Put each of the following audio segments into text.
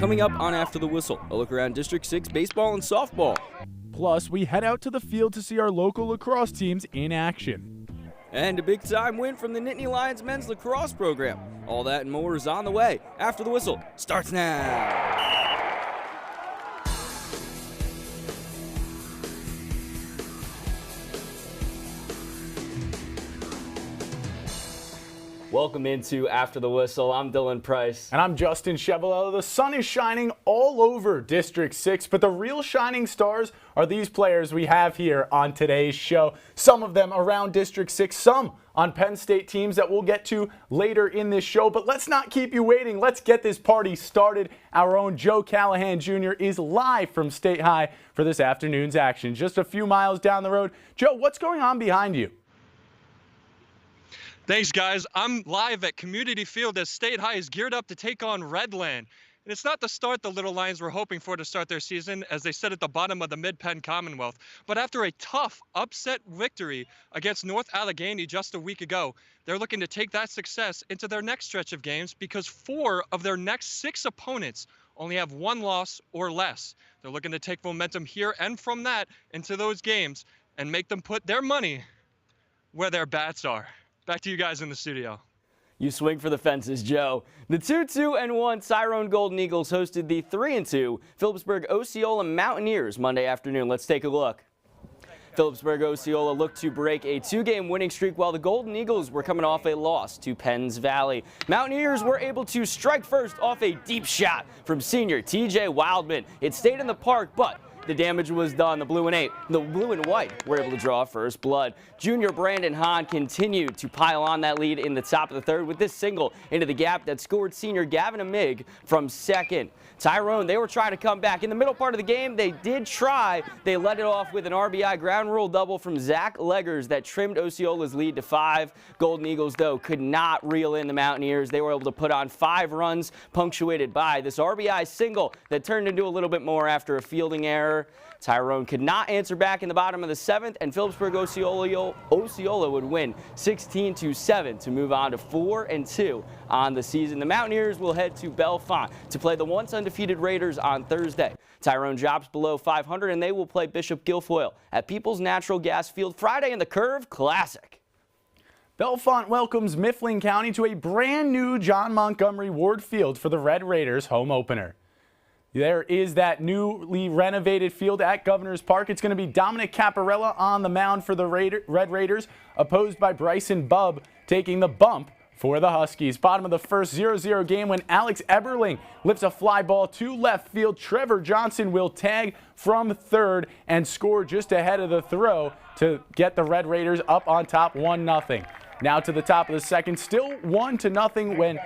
Coming up on After the Whistle, a look around District 6 baseball and softball. Plus, we head out to the field to see our local lacrosse teams in action. And a big-time win from the Nittany Lions men's lacrosse program. All that and more is on the way. After the Whistle starts now. Welcome into After the Whistle. I'm Dylan Price. And I'm Justin Chevalier. The sun is shining all over District 6, but the real shining stars are these players we have here on today's show. Some of them around District 6, some on Penn State teams that we'll get to later in this show. But let's not keep you waiting. Let's get this party started. Our own Joe Callahan Jr. is live from State High for this afternoon's action. Just a few miles down the road. Joe, what's going on behind you? Thanks, guys. I'm live at Community Field as State High is geared up to take on Redland. And it's not the start the Little Lions were hoping for to start their season, as they sit at the bottom of the Mid-Penn Commonwealth. But after a tough, upset victory against North Allegheny just a week ago, they're looking to take that success into their next stretch of games because 4 of their next 6 opponents only have 1 loss or less. They're looking to take momentum here and from that into those games and make them put their money where their bats are. Back to you guys in the studio. You swing for the fences, Joe. The 2-2-1 Tyrone Golden Eagles hosted the 3-2 Phillipsburg Osceola Mountaineers Monday afternoon. Let's take a look. Phillipsburg Osceola looked to break a 2-game winning streak while the Golden Eagles were coming off a loss to Penns Valley. Mountaineers were able to strike first off a deep shot from senior TJ Wildman. It stayed in the park, but the damage was done. The blue and white were able to draw first blood. Junior Brandon Hahn continued to pile on that lead in the top of the third with this single into the gap that scored senior Gavin Amig from second. Tyrone, they were trying to come back. In the middle part of the game, they did try. They let it off with an RBI ground rule double from Zach Leggers that trimmed Osceola's lead to 5. Golden Eagles, though, could not reel in the Mountaineers. They were able to put on 5 runs, punctuated by this RBI single that turned into a little bit more after a fielding error. Tyrone could not answer back in the bottom of the 7th, and Phillipsburg Osceola would win 16-7 to move on to 4-2 on the season. The Mountaineers will head to Bellefonte to play the once undefeated Raiders on Thursday. Tyrone drops below 500, and they will play Bishop Guilfoyle at People's Natural Gas Field Friday in the Curve Classic. Bellefonte welcomes Mifflin County to a brand new John Montgomery Ward Field for the Red Raiders home opener. There is that newly renovated field at Governor's Park. It's going to be Dominic Caparella on the mound for the Red Raiders, opposed by Bryson Bubb taking the bump for the Huskies. Bottom of the first, 0-0 game when Alex Eberling lifts a fly ball to left field. Trevor Johnson will tag from third and score just ahead of the throw to get the Red Raiders up on top 1-0. Now to the top of the second, still 1-0 when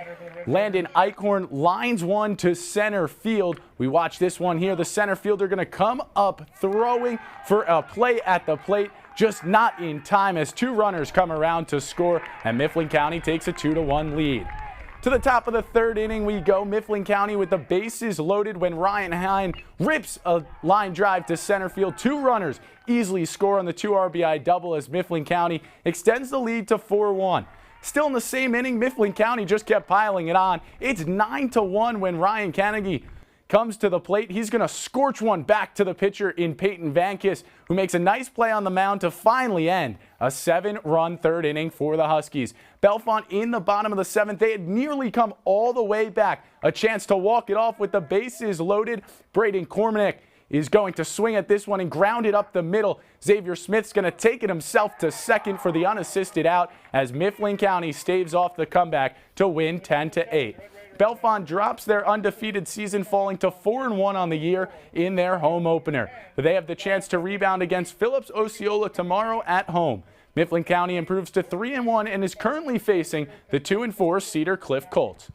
Landon Eichhorn lines one to center field. We watch this one here. The center fielder going to come up throwing for a play at the plate, just not in time as 2 runners come around to score, and Mifflin County takes a 2-1 lead. To the top of the 3rd inning we go. Mifflin County with the bases loaded when Ryan Hine rips a line drive to center field. 2 runners easily score on the 2 RBI double as Mifflin County extends the lead to 4-1. Still in the same inning, Mifflin County just kept piling it on. It's 9-1 when Ryan Carnegie comes to the plate. He's going to scorch one back to the pitcher in Peyton Vankis, who makes a nice play on the mound to finally end a 7-run 3rd inning for the Huskies. Bellefonte in the bottom of the 7th. They had nearly come all the way back. A chance to walk it off with the bases loaded. Braden Cormanick is going to swing at this one and ground it up the middle. Xavier Smith's going to take it himself to second for the unassisted out as Mifflin County staves off the comeback to win 10-8. Bellefonte drops their undefeated season, falling to 4-1 on the year in their home opener. They have the chance to rebound against Phillips Osceola tomorrow at home. Mifflin County improves to 3-1 and is currently facing the 2-4 Cedar Cliff Colts.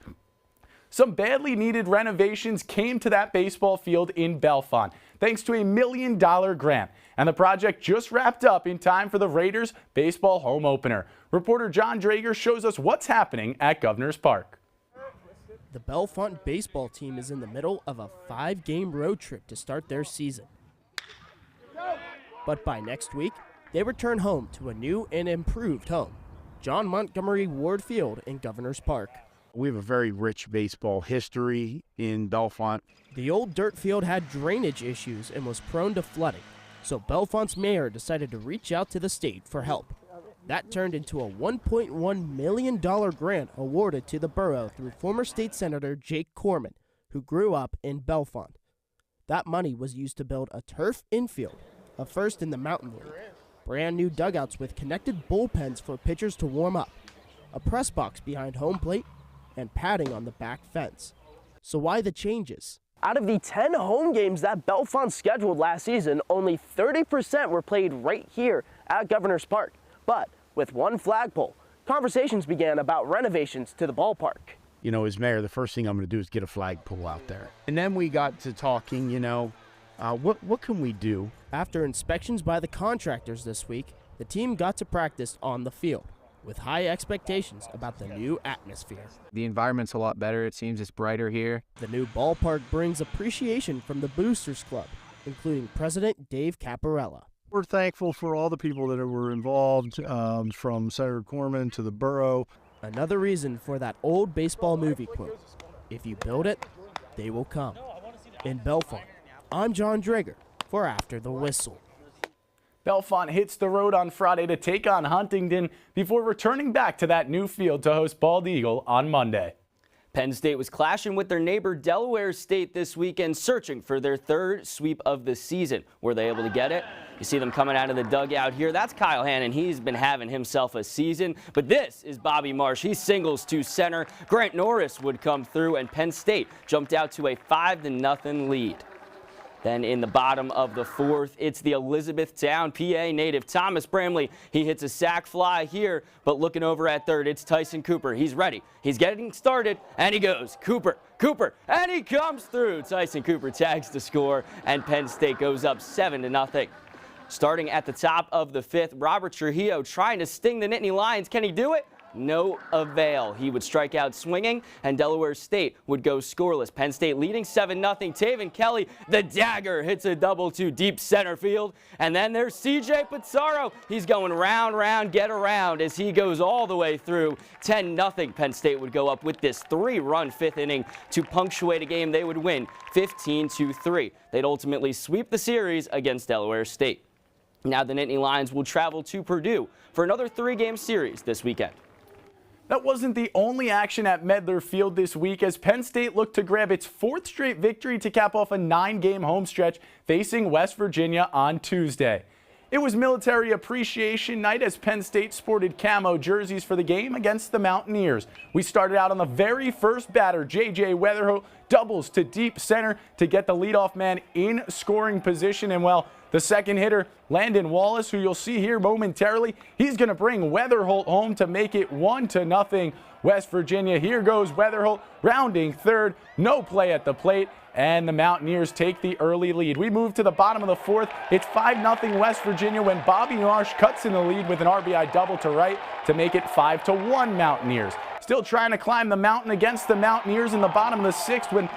Some badly needed renovations came to that baseball field in Bellefonte, thanks to a $1 million grant. And the project just wrapped up in time for the Raiders baseball home opener. Reporter John Drager shows us what's happening at Governor's Park. The Bellefonte baseball team is in the middle of a 5-game road trip to start their season. But by next week, they return home to a new and improved home, John Montgomery Ward Field in Governor's Park. We have a very rich baseball history in Bellefonte. The old dirt field had drainage issues and was prone to flooding, so Bellefonte's mayor decided to reach out to the state for help. That turned into a $1.1 million grant awarded to the borough through former state senator Jake Corman, who grew up in Bellefonte. That money was used to build a turf infield, a first in the Mountain League, brand new dugouts with connected bullpens for pitchers to warm up, a press box behind home plate, and padding on the back fence. So why the changes? Out of the 10 home games that Bellefonte scheduled last season, only 30% were played right here at Governor's Park. But with one flagpole, conversations began about renovations to the ballpark. You know, as mayor, the first thing I'm going to do is get a flagpole out there. And then we got to talking, what can we do? After inspections by the contractors this week, the team got to practice on the field, with high expectations about the new atmosphere. The environment's a lot better. It seems it's brighter here. The new ballpark brings appreciation from the Boosters Club, including President Dave Caparella. We're thankful for all the people that were involved, from Senator Corman to the borough. Another reason for that old baseball movie quote, if you build it, they will come. In Bellefonte, I'm John Drager for After the Whistle. Bellefonte hits the road on Friday to take on Huntington before returning back to that new field to host Bald Eagle on Monday. Penn State was clashing with their neighbor Delaware State this weekend, searching for their third sweep of the season. Were they able to get it? You see them coming out of the dugout here. That's Kyle Hannon. He's been having himself a season. But this is Bobby Marsh. He singles to center. Grant Norris would come through, and Penn State jumped out to a 5-0 lead. Then in the bottom of the fourth, it's the Elizabethtown PA native Thomas Bramley. He hits a sac fly here, but looking over at third, it's Tyson Cooper. He's ready. He's getting started, and he goes. Cooper, and he comes through. Tyson Cooper tags the score, and Penn State goes up 7-0. Starting at the top of the fifth, Robert Trujillo trying to sting the Nittany Lions. Can he do it? No avail. He would strike out swinging, and Delaware State would go scoreless. Penn State leading 7-0. Taven Kelly, the dagger, hits a double to deep center field. And then there's C.J. Pizarro. He's going round, get around as he goes all the way through. 10-0. Penn State would go up with this 3-run fifth inning to punctuate a game they would win 15-3. They'd ultimately sweep the series against Delaware State. Now the Nittany Lions will travel to Purdue for another 3-game series this weekend. That wasn't the only action at Medler Field this week, as Penn State looked to grab its 4th straight victory to cap off a 9-game home stretch facing West Virginia on Tuesday. It was Military Appreciation Night as Penn State sported camo jerseys for the game against the Mountaineers. We started out on the very first batter. J.J. Weatherholt doubles to deep center to get the leadoff man in scoring position, and well, the second hitter, Landon Wallace, who you'll see here momentarily, he's going to bring Weatherholt home to make it 1-0 West Virginia. Here goes Weatherholt rounding third, no play at the plate, and the Mountaineers take the early lead. We move to the bottom of the fourth. It's 5-0 West Virginia when Bobby Marsh cuts in the lead with an RBI double to right to make it 5-1 Mountaineers. Still trying to climb the mountain against the Mountaineers in the bottom of the sixth when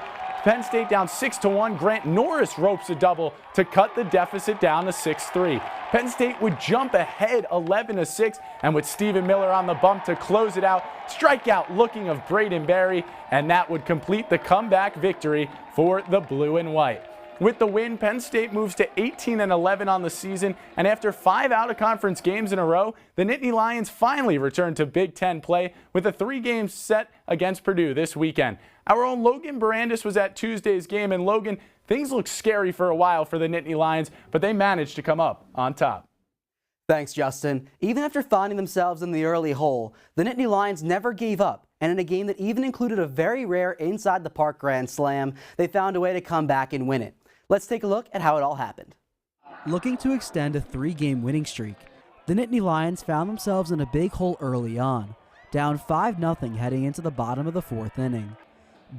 Penn State down 6-1. Grant Norris ropes a double to cut the deficit down to 6-3. Penn State would jump ahead 11-6, and with Stephen Miller on the bump to close it out, strikeout looking of Braden Berry, and that would complete the comeback victory for the blue and white. With the win, Penn State moves to 18-11 on the season, and after 5 out-of-conference games in a row, the Nittany Lions finally return to Big Ten play with a 3-game set against Purdue this weekend. Our own Logan Barandis was at Tuesday's game, and Logan, things looked scary for a while for the Nittany Lions, but they managed to come up on top. Thanks, Justin. Even after finding themselves in the early hole, the Nittany Lions never gave up, and in a game that even included a very rare inside the park grand slam, they found a way to come back and win it. Let's take a look at how it all happened. Looking to extend a 3-game winning streak, the Nittany Lions found themselves in a big hole early on, down 5-0 heading into the bottom of the 4th inning.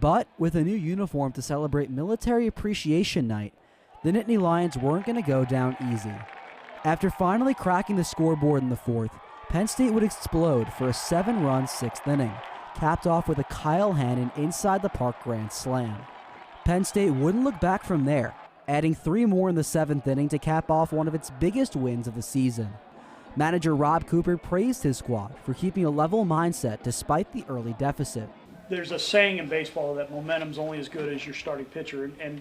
But with a new uniform to celebrate Military Appreciation Night, the Nittany Lions weren't going to go down easy. After finally cracking the scoreboard in the 4th, Penn State would explode for a 7-run 6th inning, capped off with a Kyle Hannon inside the park grand slam. Penn State wouldn't look back from there, adding 3 more in the 7th inning to cap off one of its biggest wins of the season. Manager Rob Cooper praised his squad for keeping a level mindset despite the early deficit. there's a saying in baseball that momentum's only as good as your starting pitcher, and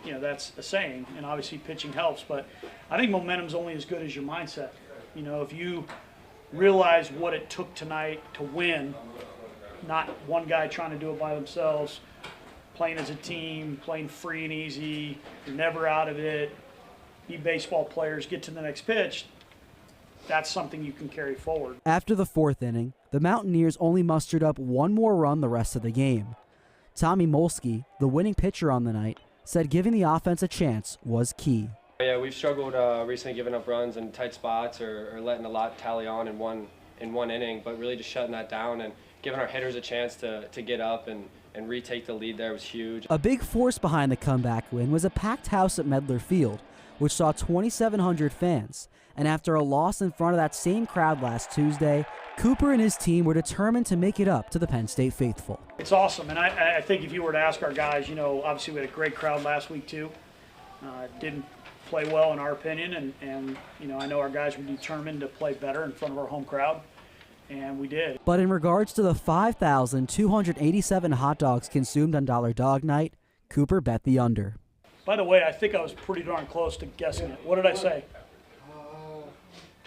you know, that's a saying, and obviously pitching helps, but I think momentum's only as good as your mindset. You know, if you realize what it took tonight to win, not one guy trying to do it by themselves, playing as a team, playing free and easy, you're never out of it, be baseball players, get to the next pitch, that's something you can carry forward. After the fourth inning, the Mountaineers only mustered up one more run the rest of the game. Tommy Molsky, the winning pitcher on the night, said giving the offense a chance was key. Yeah, we've struggled recently giving up runs in tight spots or letting a lot tally on in one inning, but really just shutting that down and giving our hitters a chance to get up and retake the lead there was huge. A big force behind the comeback win was a packed house at Medler Field, which saw 2,700 fans. And after a loss in front of that same crowd last Tuesday, Cooper and his team were determined to make it up to the Penn State faithful. It's awesome, and I think if you were to ask our guys, you know, obviously we had a great crowd last week too. Didn't play well in our opinion, and you know, I know our guys were determined to play better in front of our home crowd, and we did. But in regards to the 5,287 hot dogs consumed on Dollar Dog Night, Cooper bet the under. By the way, I think I was pretty darn close to guessing it. What did I say?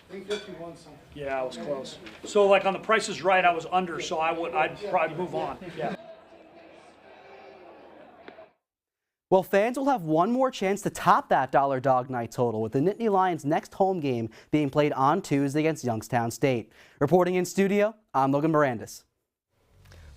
I think 51 something. Yeah, I was close. So like on the Price is Right, I was under, so I'd probably move on. Yeah. Well, fans will have one more chance to top that Dollar Dog Night total with the Nittany Lions' next home game being played on Tuesday against Youngstown State. Reporting in studio, I'm Logan Mirandis.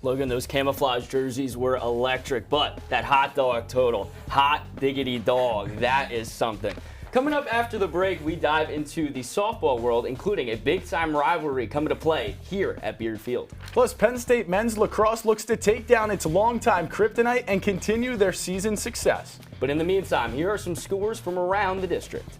Logan, those camouflage jerseys were electric, but that hot dog total, hot diggity dog, that is something. Coming up after the break, we dive into the softball world, including a big-time rivalry coming to play here at Beard Field. Plus, Penn State men's lacrosse looks to take down its longtime kryptonite and continue their season success. But in the meantime, here are some scores from around the district.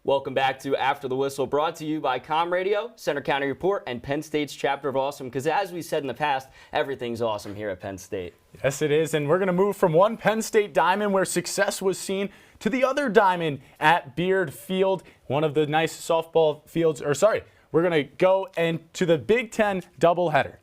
Welcome back to After the Whistle, brought to you by Com Radio, Center County Report, and Penn State's chapter of Awesome, because as we said in the past, everything's awesome here at Penn State. Yes, it is, and we're going to move from one Penn State diamond where success was seen to the other diamond at Beard Field, one of the nice softball fields, we're going to go to the Big Ten doubleheader.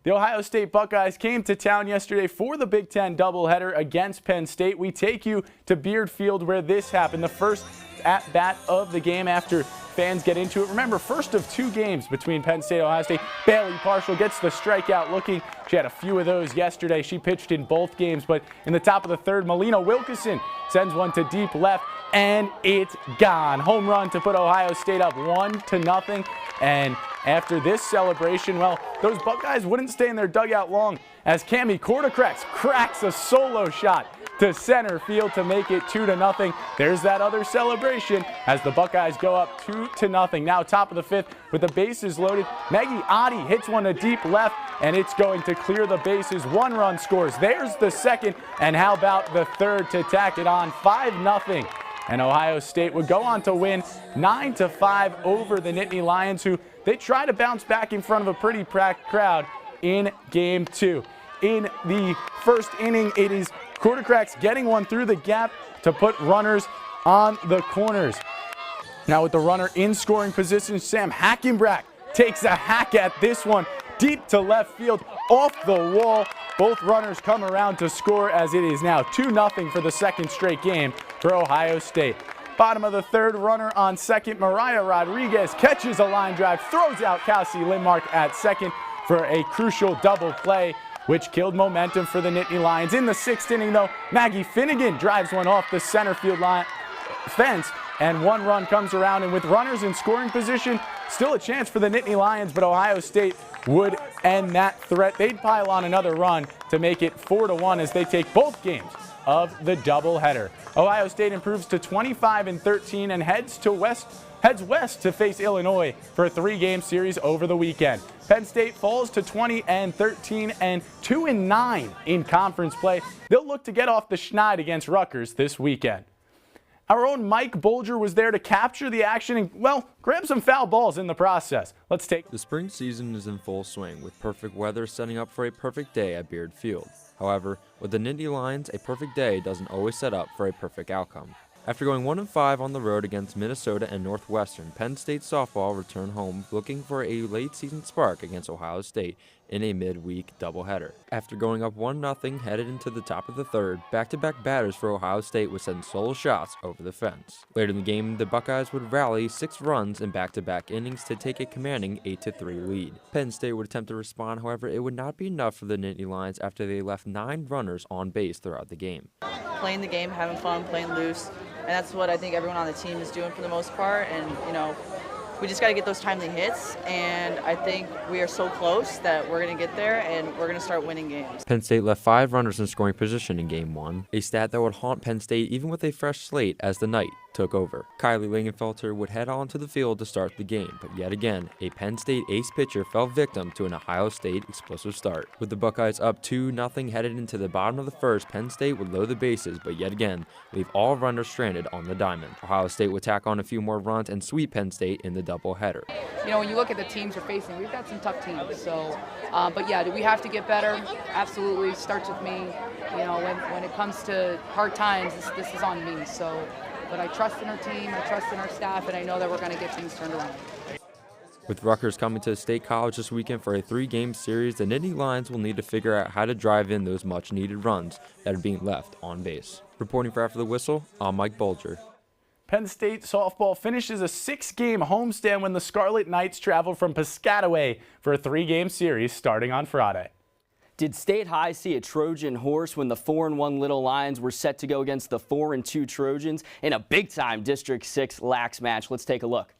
The Ohio State Buckeyes came to town yesterday for the Big Ten doubleheader against Penn State. We take you to Beard Field where this happened, the first at-bat of the game after fans get into it. Remember, first of two games between Penn State and Ohio State. Bailey Parshall gets the strikeout looking. She had a few of those yesterday. She pitched in both games, but in the top of the third, Melina Wilkeson sends one to deep left, and it's gone. Home run to put Ohio State up 1-0. And after this celebration, well, those Buckeyes wouldn't stay in their dugout long as Cami Corticrex cracks a solo shot to center field to make it 2-0. There's that other celebration as the Buckeyes go up 2-0. Now top of the fifth with the bases loaded. Maggie Oddie hits one to deep left, and it's going to clear the bases. 1 run scores. There's the second, and how about the third to tack it on? 5-0. And Ohio State would go on to win 9-5 over the Nittany Lions, who they try to bounce back in front of a pretty packed crowd in Game 2. In the first inning, it is Corticrex getting one through the gap to put runners on the corners. Now with the runner in scoring position, Sam Hackenbrack takes a hack at this one deep to left field off the wall. Both runners come around to score as it is now 2-0 for the second straight game for Ohio State. Bottom of the third, runner on second, Mariah Rodriguez catches a line drive, throws out Cassie Lindmark at second for a crucial double play. which killed momentum for the Nittany Lions. In the 6th inning, though, Maggie Finnegan drives one off the center field fence, and 1 run comes around. And with runners in scoring position, still a chance for the Nittany Lions, but Ohio State would end that threat. They'd pile on another run to make it 4-1 as they take both games of the doubleheader. Ohio State improves to 25-13 and heads west to face Illinois for a 3-game series over the weekend. Penn State falls to 20-13 and 2-9 in conference play. They'll look to get off the schneid against Rutgers this weekend. Our own Mike Bolger was there to capture the action and, well, grab some foul balls in the process. Let's take. The spring season is in full swing, with perfect weather setting up for a perfect day at Beard Field. However, with the Nittany Lions, a perfect day doesn't always set up for a perfect outcome. After going 1-5 on the road against Minnesota and Northwestern, Penn State softball returned home looking for a late-season spark against Ohio State in a midweek doubleheader. After going up 1-0 headed into the top of the 3rd, back-to-back batters for Ohio State would send solo shots over the fence. Later in the game, the Buckeyes would rally 6 runs in back-to-back innings to take a commanding 8-3 lead. Penn State would attempt to respond, however, it would not be enough for the Nittany Lions after they left 9 runners on base throughout the game. Playing the game, having fun, playing loose, and that's what I think everyone on the team is doing for the most part. And, you know, we just got to get those timely hits, and I think we are so close that we're going to get there and we're going to start winning games. Penn State left 5 runners in scoring position in Game 1, a stat that would haunt Penn State even with a fresh slate as the night took over. Kylie Langenfelter would head onto the field to start the game, but yet again, a Penn State ace pitcher fell victim to an Ohio State explosive start. With the Buckeyes up 2-0 headed into the bottom of the 1st, Penn State would load the bases, but yet again, leave all runners stranded on the diamond. Ohio State would tack on a few more runs and sweep Penn State in the doubleheader. You know, when you look at the teams we're facing, we've got some tough teams. So, but yeah, do we have to get better? Absolutely. Starts with me. You know, when it comes to hard times, this is on me. So, but I trust in our team, I trust in our staff, and I know that we're going to get things turned around. With Rutgers coming to State College this weekend for a 3-game series, the Nittany Lions will need to figure out how to drive in those much-needed runs that are being left on base. Reporting for After the Whistle, I'm Mike Bolger. Penn State softball finishes a 6-game homestand when the Scarlet Knights travel from Piscataway for a 3-game series starting on Friday. Did State High see a Trojan horse when the 4-1 Little Lions were set to go against the 4-2 Trojans in a big-time District 6 lax match? Let's take a look.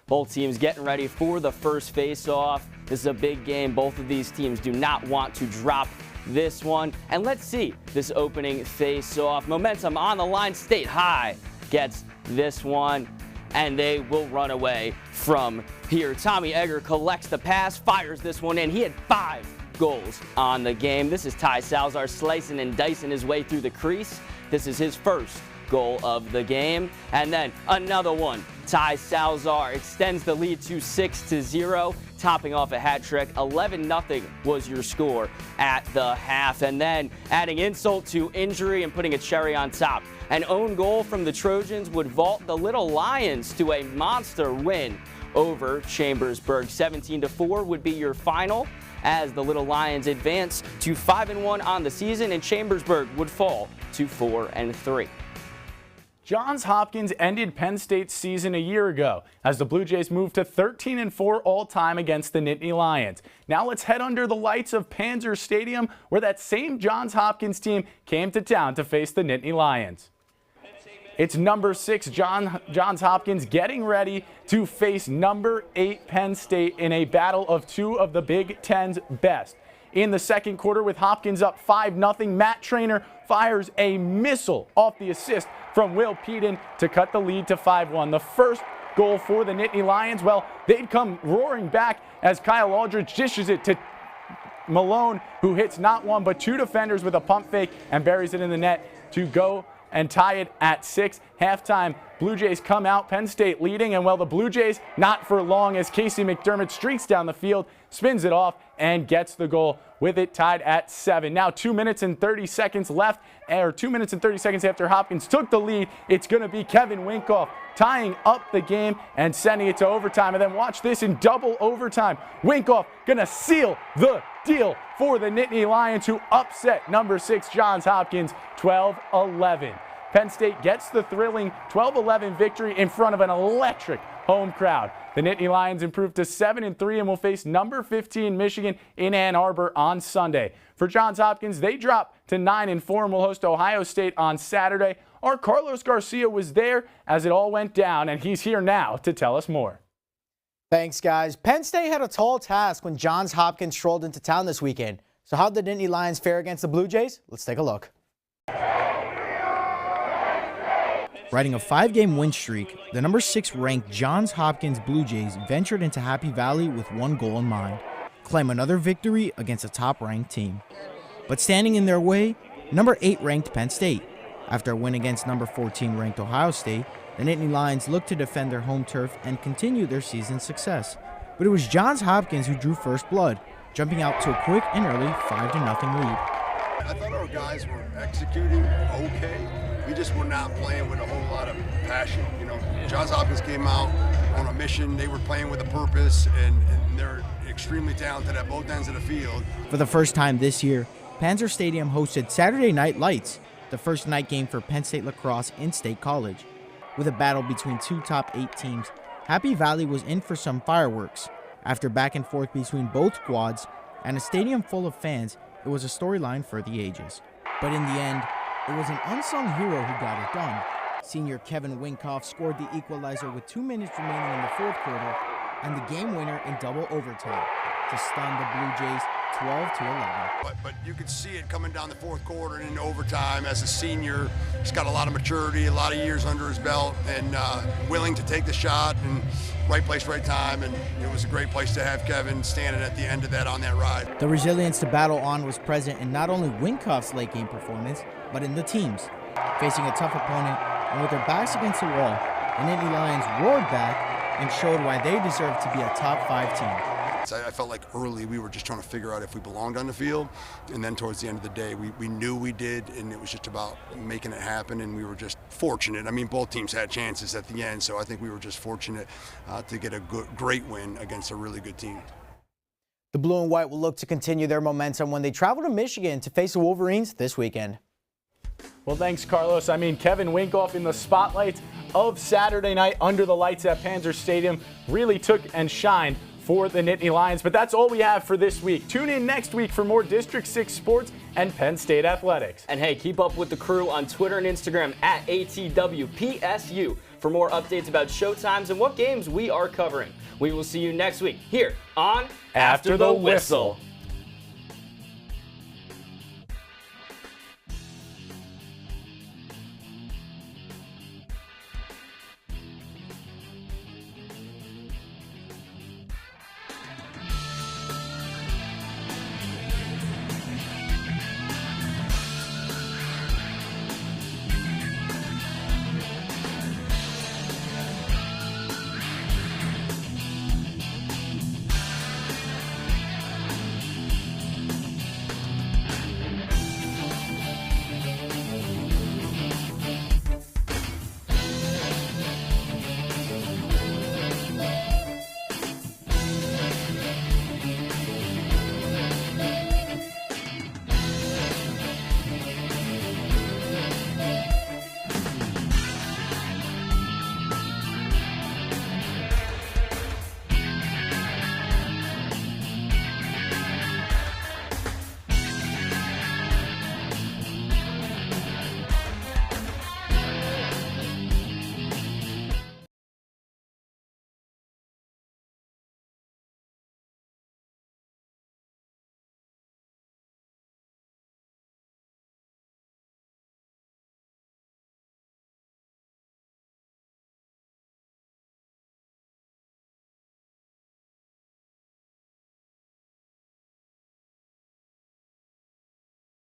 Both teams getting ready for the first face-off. This is a big game. Both of these teams do not want to drop this one. And let's see this opening face-off. Momentum on the line. State High gets this one, and they will run away from here. Tommy Egger collects the pass, fires this one in. He had 5 goals on the game. This is Ty Salazar slicing and dicing his way through the crease. This is his first goal of the game. And then another one. Ty Salazar extends the lead to 6-0, topping off a hat trick. 11-0 was your score at the half. And then adding insult to injury and putting a cherry on top. An own goal from the Trojans would vault the Little Lions to a monster win over Chambersburg. 17-4 would be your final, as the Little Lions advance to 5-1 on the season, and Chambersburg would fall to 4-3. Johns Hopkins ended Penn State's season a year ago as the Blue Jays moved to 13-4 all-time against the Nittany Lions. Now let's head under the lights of Panzer Stadium, where that same Johns Hopkins team came to town to face the Nittany Lions. It's number 6 Johns Hopkins getting ready to face number 8 Penn State in a battle of 2 of the Big Ten's best. In the 2nd quarter, with Hopkins up 5-0, Matt Traynor fires a missile off the assist from Will Peden to cut the lead to 5-1. The first goal for the Nittany Lions, well, they'd come roaring back as Kyle Aldridge dishes it to Malone, who hits not 1 but 2 defenders with a pump fake and buries it in the net to go and tie it at 6. Halftime, Blue Jays come out, Penn State leading, and well, the Blue Jays not for long as Casey McDermott streaks down the field, spins it off, and gets the goal, with it tied at 7. Now 2 minutes and 30 seconds left, or 2 minutes and 30 seconds after Hopkins took the lead. It's going to be Kevin Winkoff tying up the game and sending it to overtime. And then watch this in double overtime. Winkoff going to seal the deal for the Nittany Lions, who upset number 6 Johns Hopkins 12-11. Penn State gets the thrilling 12-11 victory in front of an electric home crowd. The Nittany Lions improved to 7-3 and will face number 15 Michigan in Ann Arbor on Sunday. For Johns Hopkins, they drop to 9-4 and will host Ohio State on Saturday. Our Carlos Garcia was there as it all went down, and he's here now to tell us more. Thanks, guys. Penn State had a tall task when Johns Hopkins strolled into town this weekend. So how'd the Nittany Lions fare against the Blue Jays? Let's take a look. Riding a 5-game win streak, the number 6 ranked Johns Hopkins Blue Jays ventured into Happy Valley with one goal in mind: claim another victory against a top-ranked team. But standing in their way, number 8 ranked Penn State. After a win against number 14 ranked Ohio State, the Nittany Lions looked to defend their home turf and continue their season's success. But it was Johns Hopkins who drew first blood, jumping out to a quick and early 5-0 lead. I thought our guys were executing okay. We just were not playing with a whole lot of passion. You know, Johns Hopkins came out on a mission. They were playing with a purpose, and they're extremely talented at both ends of the field. For the first time this year, Panzer Stadium hosted Saturday Night Lights, the first night game for Penn State lacrosse in State College. With a battle between two top 8 teams, Happy Valley was in for some fireworks. After back and forth between both squads and a stadium full of fans, it was a storyline for the ages. But in the end, it was an unsung hero who got it done. Senior Kevin Winkoff scored the equalizer with 2 minutes remaining in the fourth quarter and the game winner in double overtime to stun the Blue Jays 12-11. But you could see it coming down the fourth quarter and into overtime. As a senior, he's got a lot of maturity, a lot of years under his belt, and willing to take the shot and right place, right time. And it was a great place to have Kevin standing at the end of that on that ride. The resilience to battle on was present in not only Winkoff's late game performance, but in the teams. Facing a tough opponent and with their backs against the wall, the Nittany Lions roared back and showed why they deserve to be a top 5 team. I felt like early we were just trying to figure out if we belonged on the field, and then towards the end of the day we knew we did, and it was just about making it happen, and we were just fortunate. I mean, both teams had chances at the end, so I think we were just fortunate to get a great win against a really good team. The Blue and White will look to continue their momentum when they travel to Michigan to face the Wolverines this weekend. Well, thanks, Carlos. I mean, Kevin Winkoff in the spotlight of Saturday night under the lights at Panzer Stadium really took and shined for the Nittany Lions. But that's all we have for this week. Tune in next week for more District 6 sports and Penn State athletics. And hey, keep up with the crew on Twitter and Instagram at ATWPSU for more updates about showtimes and what games we are covering. We will see you next week here on After the Whistle.